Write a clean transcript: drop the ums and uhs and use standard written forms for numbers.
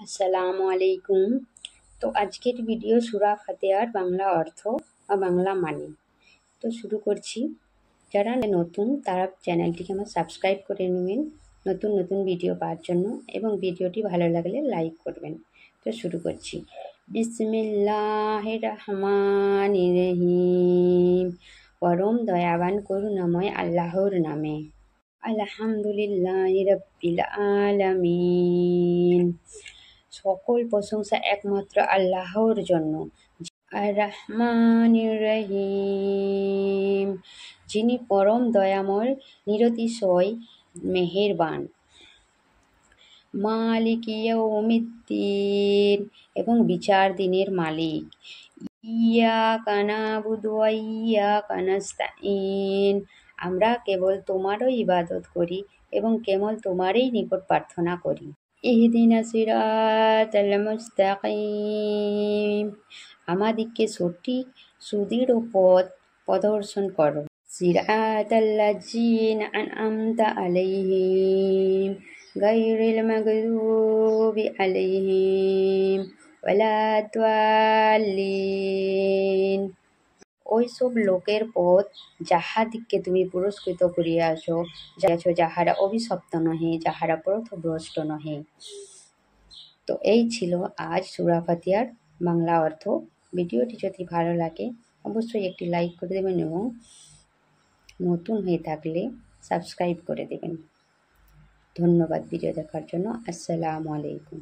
আসসালামু আলাইকুম। তো আজকের ভিডিও সূরা ফাতিহার বাংলা অর্থ বা বাংলা মানে। তো শুরু করছি। যারা নতুন তারা চ্যানেলটিকে আমার সাবস্ক্রাইব করে নেবেন নতুন নতুন ভিডিও পাওয়ার জন্য, এবং ভিডিওটি ভালো লাগলে লাইক করবেন। তো শুরু করছি। বিসমিল্লাহির রহমানির রহিম। পরম দয়াবান করুণাময় আল্লাহর নামে। আলহামদুলিল্লাহি রাব্বিল আলামিন। সকল প্রশংসা একমাত্র আল্লাহর জন্য। আর রহমানির রহিম, যিনি পরম দয়াময় নিরতিশয় মেহেরবান। মালিক ইয়াউমিদ্দিন, এবং বিচার দিনের মালিক। ইয়াকা না'বুদু ওয়া ইয়াকা নাস্তাঈন, আমরা কেবল তোমারই ইবাদত করি এবং কেবল তোমারই নিকট প্রার্থনা করি। ইহদিনাস সিরাতাল মুস্তাকিম, আমাদিগকে সঠিক সুদৃঢ় পথ প্রদর্শন করো। সিরাতাল্লাযীনা আন'আমতা আলাইহিম গায়রিল মাগদুবি আলাইহিম ওয়ালাদ-দাল্লিন, ওইসব লোকের পথ যাহাদিগকে তুমি পুরস্কৃত করিয়াছ, যাহারা অভিশপ্ত নহে, যাহারা পথভ্রষ্ট নহে। তো এই ছিল আজ সূরা ফাতিহার বাংলা অর্থ। ভিডিওটি যদি ভালো লাগে অবশ্যই একটি লাইক করে দেবেন এবং নতুন হয়ে থাকলে সাবস্ক্রাইব করে দেবেন। ধন্যবাদ ভিডিও দেখার জন্য। আসসালামু আলাইকুম।